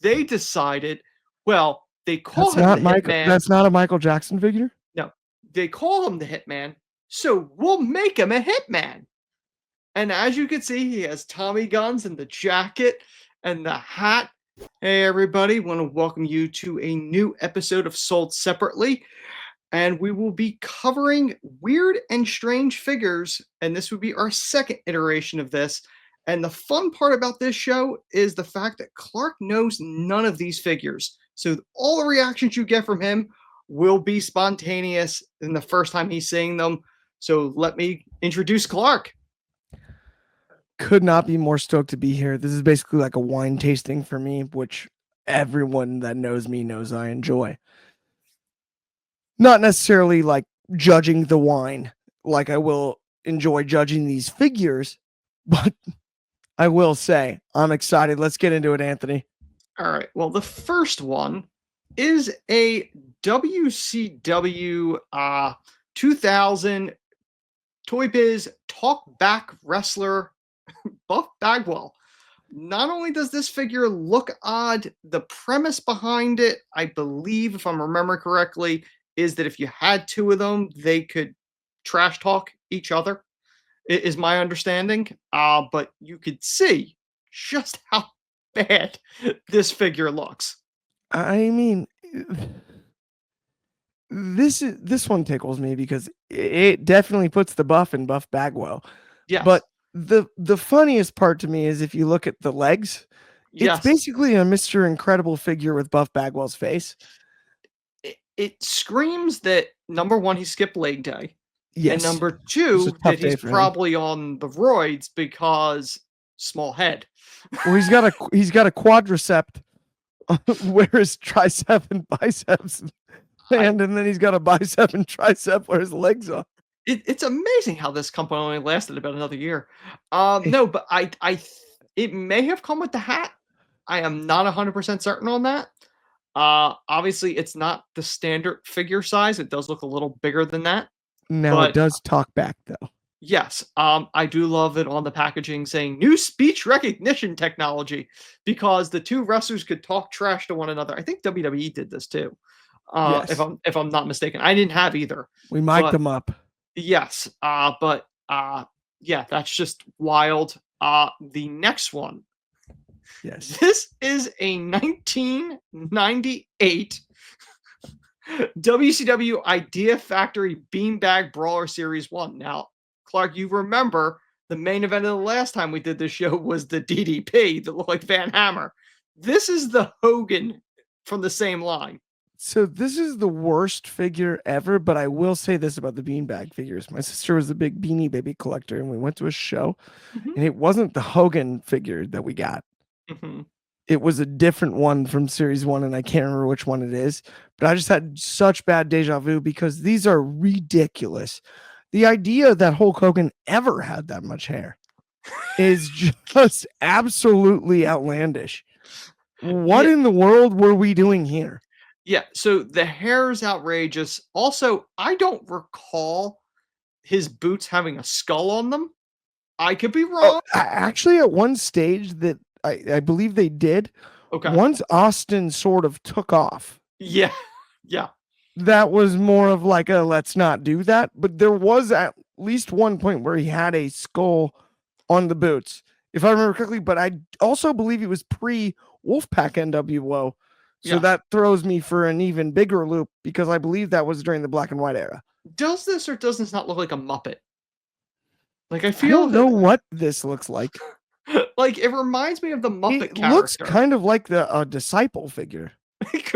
they decided, well, they call That's him not the Michael. Hitman. That's not a Michael Jackson figure. No, they call him the Hitman, so we'll make him a Hitman. And as you can see, he has Tommy guns and the jacket and the hat. Hey, everybody, want to welcome you to a new episode of Sold Separately. And we will be covering weird and strange figures. And this would be our second iteration of this. And the fun part about this show is the fact that Clark knows none of these figures. So all the reactions you get from him will be spontaneous in the first time he's seeing them. So let me introduce Clark. Could not be more stoked to be here. This is basically like a wine tasting for me, which everyone that knows me knows I enjoy. Not necessarily like judging the wine like I will enjoy judging these figures, but I will say I'm excited. Let's get into it, Anthony. All right. Well, the first one is a WCW 2000 Toy Biz talkback wrestler Buff Bagwell. Not only does this figure look odd, the premise behind it, I believe, if I'm remembering correctly, is that if you had two of them, they could trash talk each other, is my understanding. But you could see just how bad this figure looks. I mean, this one tickles me because it definitely puts the buff in Buff Bagwell. Yes. But the funniest part to me is if you look at the legs, yes. It's basically a Mr. Incredible figure with Buff Bagwell's face. It screams that, number one, he skipped leg day. Yes. And number two, that he's probably on the roids because small head. Well, he's got a quadricep where his tricep and biceps land, and then he's got a bicep and tricep where his legs are. It's amazing how this company only lasted about another year. No, but it may have come with the hat. I am not 100% certain on that. Obviously, it's not the standard figure size. It does look a little bigger than that. Now, it does talk back, though. Yes. I do love it on the packaging saying new speech recognition technology because the two wrestlers could talk trash to one another. I think WWE did this too. Yes. If I'm not mistaken. I didn't have either. We mic'd them up. Yes. But yeah, that's just wild. The next one. Yes. This is a 1998 WCW Idea Factory Beanbag Brawler Series 1. Now, Clark, you remember the main event of the last time we did this show was the DDP that looked like Van Hammer. This is the Hogan from the same line. So this is the worst figure ever, but I will say this about the beanbag figures. My sister was a big Beanie Baby collector, and we went to a show, and it wasn't the Hogan figure that we got. It was a different one from Series 1, and I can't remember which one it is, but I just had such bad deja vu because these are ridiculous. The idea that Hulk Hogan ever had that much hair is just absolutely outlandish. What in the world were we doing here? Yeah, so the hair is outrageous. Also, I don't recall his boots having a skull on them. I could be wrong. Actually, at one stage that I believe they did, once Austin sort of took off. Yeah, yeah. That was more of like a let's not do that. But there was at least one point where he had a skull on the boots, if I remember correctly. But I also believe he was pre-Wolfpack NWO. So that throws me for an even bigger loop because I believe that was during the black and white era. Does this or does this not look like a Muppet? Like I don't know what this looks like. Like it reminds me of the Muppet character. It looks kind of like the disciple figure.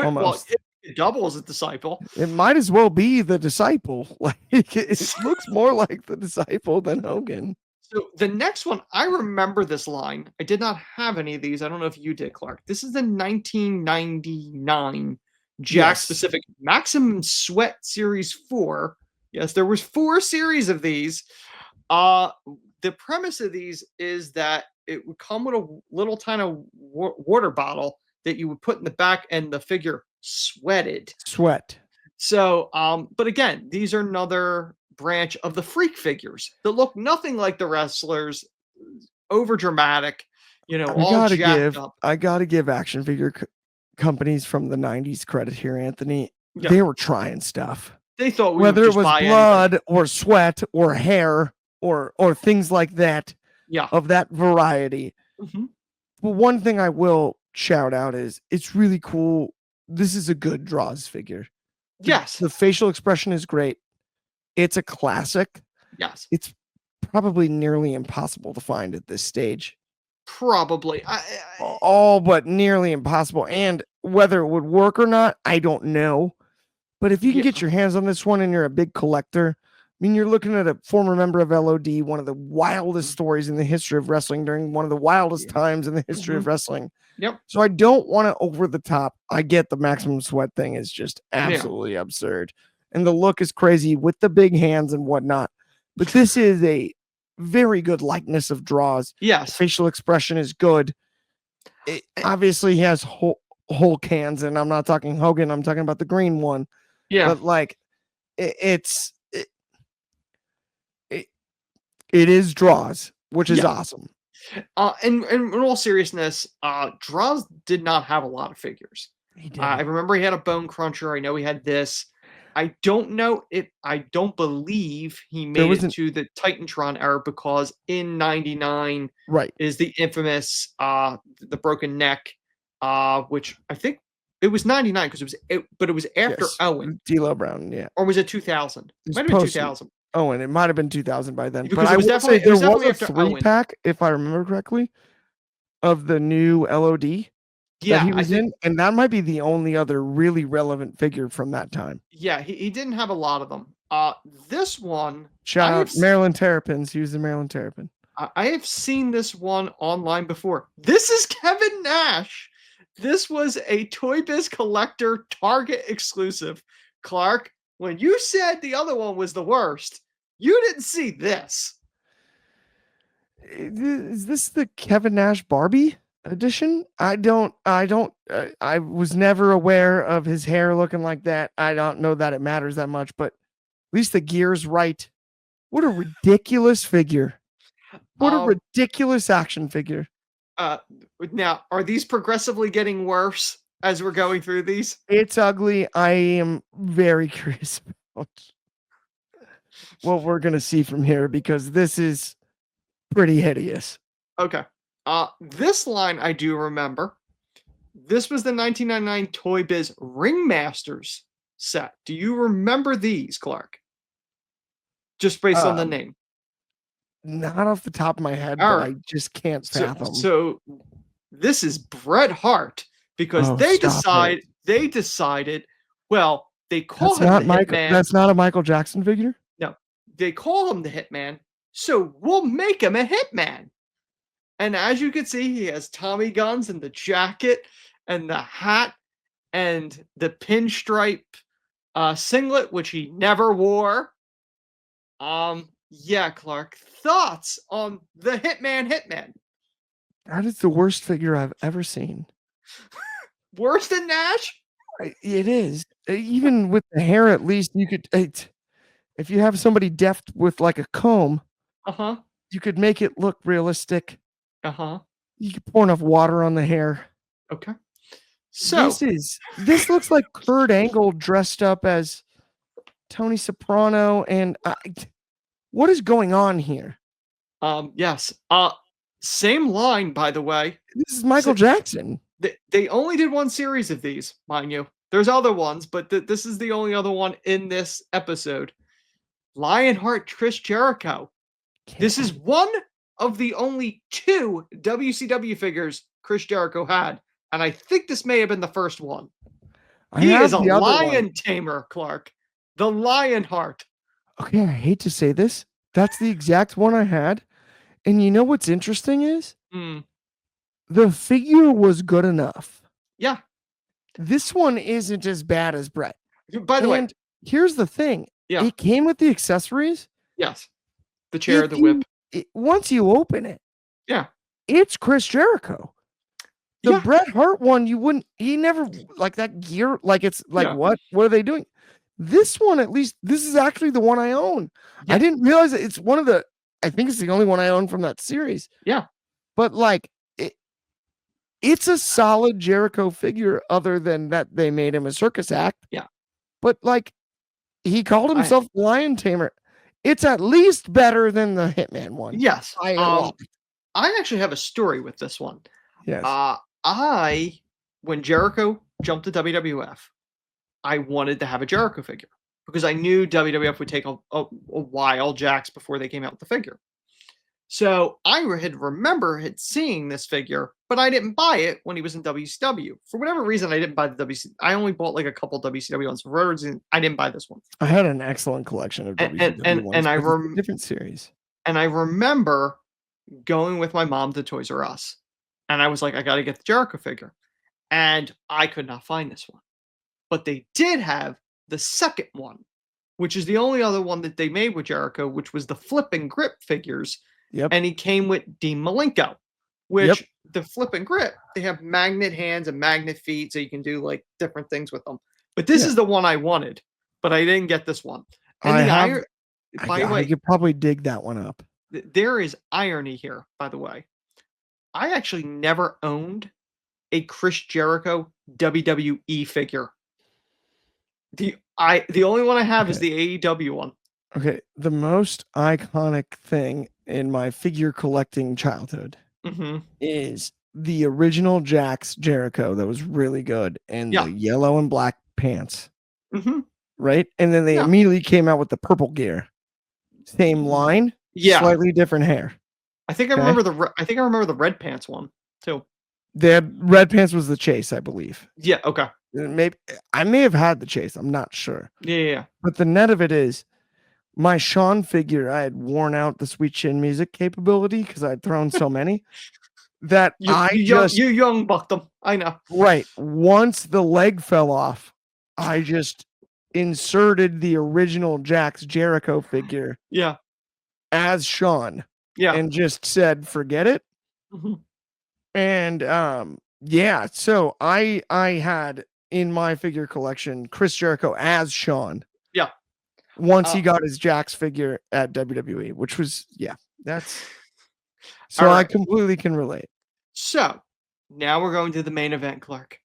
Almost. Well, it doubles a disciple. It might as well be the disciple. Like it looks more like the disciple than Hogan. So the next one, I remember this line. I did not have any of these. I don't know if you did, Clark. This is the 1999 Jakks specific Maximum Sweat Series 4. Yes, there was 4 series of these. The premise of these is that it would come with a little tiny water bottle that you would put in the back and the figure sweated. Sweat. So, but again, these are another branch of the freak figures that look nothing like the wrestlers, over dramatic, all jacked up. I gotta give Action Figure companies from the 90s credit here, Anthony. Yeah. They were trying stuff. They thought we whether would it just was buy blood anything. or sweat or hair or things like that. Yeah. Of that variety. Mm-hmm. But one thing I will shout out is it's really cool. This is a good Droz figure. Yes. The facial expression is great. It's a classic. Yes. It's probably nearly impossible to find at this stage. Probably. All but nearly impossible. And whether it would work or not, I don't know. But if you can get your hands on this one and you're a big collector, I mean, you're looking at a former member of LOD, one of the wildest stories in the history of wrestling during one of the wildest times in the history of wrestling. Yep. So I don't want to over the top. I get the maximum sweat thing is just absolutely absurd. And the look is crazy with the big hands and whatnot. But this is a very good likeness of Droz. Yes. Facial expression is good. It obviously he has Hulk hands, and I'm not talking Hogan. I'm talking about the green one. Yeah. But like it is Droz, which is awesome. And in all seriousness, Droz did not have a lot of figures. I remember he had a Bone Cruncher. I know he had this. I don't know if I don't believe he made it to the Titantron era because in '99 is the infamous the broken neck, which I think it was '99 because it was after Owen. D'Lo Brown, or was it 2000? It might have been 2000. Oh, and it might have been 2000 by then. Because but I would say there was a 3-pack, if I remember correctly, of the new LOD that he was in, and that might be the only other really relevant figure from that time. Yeah, he didn't have a lot of them. This one, shout out Maryland Terrapins. He was the Maryland Terrapin. I have seen this one online before. This is Kevin Nash. This was a Toy Biz Collector Target exclusive. Clark, when you said the other one was the worst, you didn't see this. Is this the Kevin Nash Barbie edition? I was never aware of his hair looking like that. I don't know that it matters that much, but at least the gear's right. What a ridiculous figure. What a ridiculous action figure. Now, are these progressively getting worse as we're going through these? It's ugly. I am very curious about what we're going to see from here because this is pretty hideous. Okay. This line I do remember. This was the 1999 Toy Biz Ringmasters set. Do you remember these, Clark? Just based on the name. Not off the top of my head, but I just can't fathom. So this is Bret Hart because they decided, well, they call him the Hitman. That's not a Michael Jackson figure? No, they call him the Hitman, so we'll make him a Hitman. And as you can see, he has Tommy guns and the jacket and the hat and the pinstripe singlet, which he never wore. Yeah, Clark, thoughts on the Hitman? That is the worst figure I've ever seen. Worse than Nash? It is. Even with the hair, at least you could, if you have somebody deft with like a comb, you could make it look realistic. You could pour enough water on the hair. Okay. So this looks like Kurt Angle dressed up as Tony Soprano, and what is going on here? Yes. Same line, by the way. This is Michael Jackson. They only did one series of these, mind you. There's other ones, but this is the only other one in this episode. Lionheart, Chris Jericho. This is one of the only 2 WCW figures Chris Jericho had, and I think this may have been the first one. He is a lion tamer, Clark. The Lionheart. Okay, I hate to say this. That's the exact one I had. And you know what's interesting is the figure was good enough. Yeah. This one isn't as bad as Bret. By the way, here's the thing. Yeah. It came with the accessories. Yes. The chair, the whip. Once you open it, yeah, it's Chris Jericho. The Bret Hart one, he never like that gear. Like it's like what are they doing? This one, at least, this is actually the one I own. Yeah. I didn't realize it's one of the. I think it's the only one I own from that series. Yeah, but like It's a solid Jericho figure, other than that they made him a circus act. Yeah. But like, he called himself the Lion Tamer. It's at least better than the Hitman one. Yes. By a lot. I actually have a story with this one. Yes. When Jericho jumped to WWF, I wanted to have a Jericho figure because I knew WWF would take a while, Jakks, before they came out with the figure. So I had seeing this figure, but I didn't buy it when he was in WCW. For whatever reason, I didn't buy the WCW. I only bought like a couple WCW ones. For whatever reason, I didn't buy this one. I had an excellent collection of WCW ones, and I different series. And I remember going with my mom to Toys R Us, and I was like, I got to get the Jericho figure, and I could not find this one, but they did have the second one, which is the only other one that they made with Jericho, which was the flip and grip figures. Yep. And he came with Dean Malenko, which the flip and grip, they have magnet hands and magnet feet, so you can do like different things with them. But this is the one I wanted, but I didn't get this one. And I could probably dig that one up. There is irony here, by the way. I actually never owned a Chris Jericho WWE figure. The only one I have is the AEW one. Okay, the most iconic thing in my figure collecting childhood is the original Jakks Jericho that was really good, and the yellow and black pants. Right? And then they immediately came out with the purple gear. Same line, slightly different hair. I think I remember the red pants one too. The red pants was the chase, I believe. Yeah, okay. Maybe I may have had the chase, I'm not sure. Yeah. But the net of it is, my Shawn figure, I had worn out the Sweet Chin music capability because I'd thrown so many that you young bucked them. I know. Right. Once the leg fell off, I just inserted the original Jakks Jericho figure. Yeah. As Shawn. Yeah. And just said, forget it. And so I had in my figure collection Chris Jericho as Shawn. Yeah. Once he got his Jakks figure at WWE, which was that's so right. I completely can relate. So now we're going to the main event, Clark.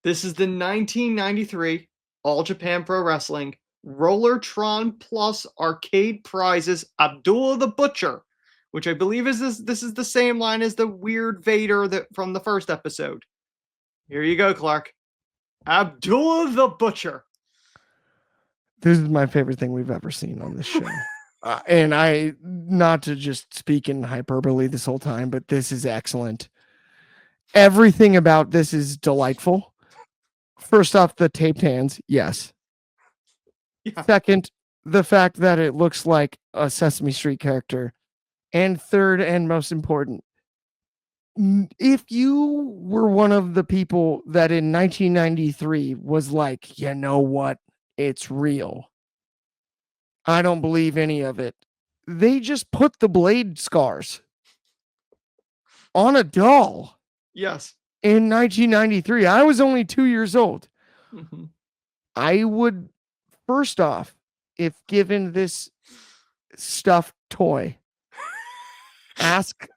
This is the 1993 All Japan Pro Wrestling Roller Tron Plus Arcade Prizes Abdullah the Butcher, which I believe is this is the same line as the weird Vader from the first episode. Here you go, Clark. Abdullah the Butcher. This is my favorite thing we've ever seen on this show. And I, not to just speak in hyperbole this whole time, but this is excellent. Everything about this is delightful. First off, the taped hands. Yes. Yeah. Second, the fact that it looks like a Sesame Street character. And third, and most important, if you were one of the people that in 1993 was like, you know what? It's real. I don't believe any of it. They just put the blade scars on a doll. Yes. In 1993. I was only 2 years old. I would, first off, if given this stuffed toy,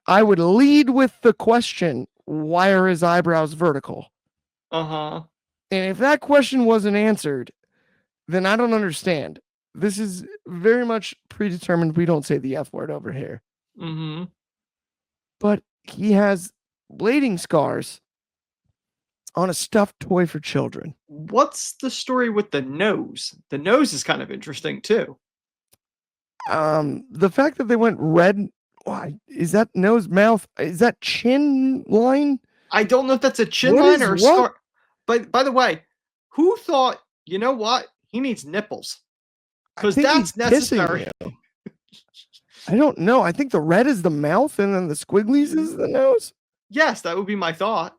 I would lead with the question, why are his eyebrows vertical? And if that question wasn't answered, then I don't understand. This is very much predetermined. We don't say the F word over here. But he has blading scars on a stuffed toy for children. What's the story with the nose? The nose is kind of interesting too. The fact that they went red, why is that nose, mouth? Is that chin line? I don't know if that's a chin line or a scar. But by the way, who thought, you know what? He needs nipples. Because that's necessary. I don't know. I think the red is the mouth and then the squigglies is the nose. Yes, that would be my thought.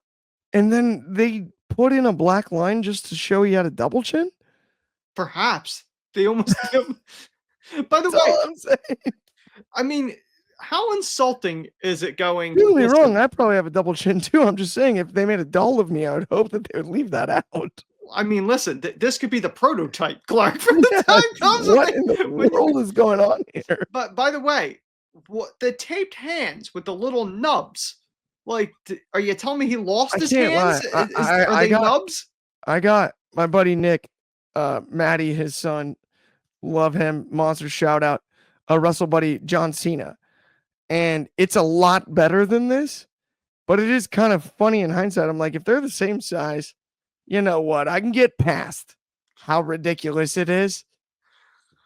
And then they put in a black line just to show he had a double chin? Perhaps. They almost By the way, I'm saying. I mean, how insulting is it going? Don't get me wrong, I probably have a double chin too. I'm just saying, if they made a doll of me, I would hope that they would leave that out. I mean, listen, this could be the prototype, Clark. For the time comes. What in the world is going on here? But by the way, the taped hands with the little nubs Like, are you telling me he lost I his can't lie. hands? Are they nubs? I got my buddy Nick, Maddie, his son. Love him. Monster shout out. Wrestle buddy John Cena. And it's a lot better than this, but it is kind of funny in hindsight. I'm like, if they're the same size, you know what? I can get past how ridiculous it is.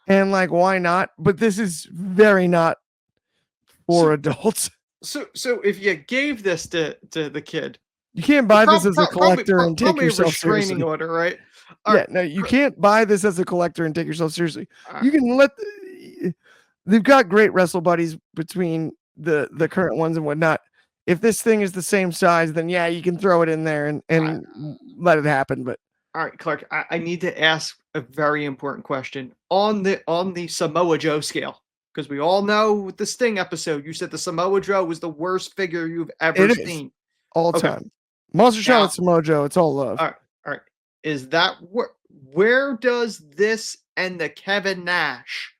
And like, why not? But this is very not for adults. So if you gave this to the kid, you can't buy this as a collector and take yourself restraining seriously. Order, right? No, you can't buy this as a collector and take yourself seriously. You can they've got great wrestle buddies between the current ones and whatnot. If this thing is the same size, then yeah, you can throw it in there and let it happen. But all right, Clark, I need to ask a very important question on the Samoa Joe scale, because we all know with the Sting episode, you said the Samoa Joe was the worst figure you've ever seen. All time. Monster Shout at Samoa Joe. It's all love. All right. Is that where does this and the Kevin Nash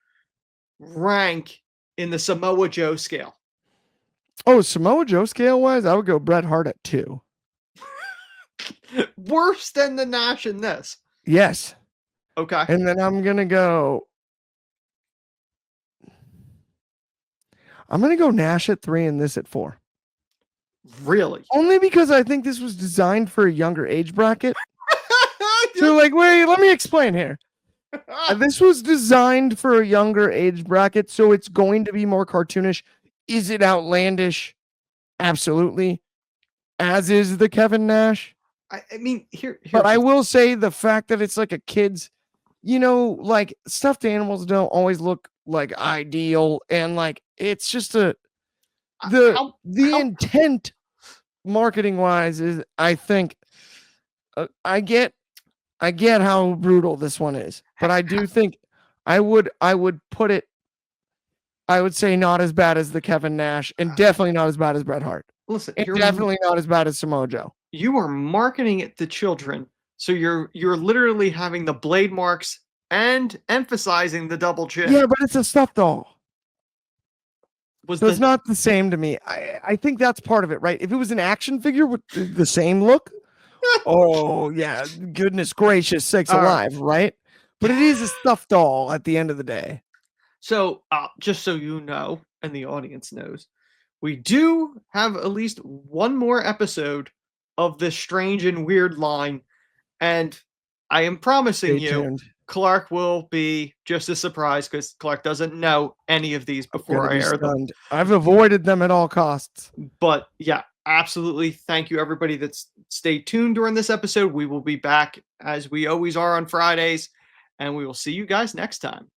rank in the Samoa Joe scale? Oh, Samoa Joe scale wise, I would go Bret Hart at 2. Worse than the Nash in this. Yes. Okay. And then I'm gonna go Nash at 3 and this at 4. Really? Only because I think this was designed for a younger age bracket. So like, wait, let me explain here. This was designed for a younger age bracket, so it's going to be more cartoonish. Is it outlandish? Absolutely. As is the Kevin Nash. I mean, here but I will say the fact that it's like a kid's, like stuffed animals don't always look like ideal, and like it's just the intent marketing wise is, I think, I get how brutal this one is, but I do think I would put it, I would say not as bad as the Kevin Nash, and definitely not as bad as Bret Hart. Listen, and definitely not as bad as Samoa Joe. You are marketing it to children, so you're literally having the blade marks and emphasizing the double chin. Yeah, but it's a stuffed doll. It's not the same to me. I think that's part of it, right? If it was an action figure with the same look, oh yeah, goodness gracious sakes alive, right? But it is a stuffed doll at the end of the day. So, just so you know, and the audience knows, we do have at least one more episode of this strange and weird line, and I am promising Clark will be just as surprised because Clark doesn't know any of these before I air them. I've avoided them at all costs. But yeah, absolutely. Thank you, everybody that's stayed tuned during this episode. We will be back as we always are on Fridays, and we will see you guys next time.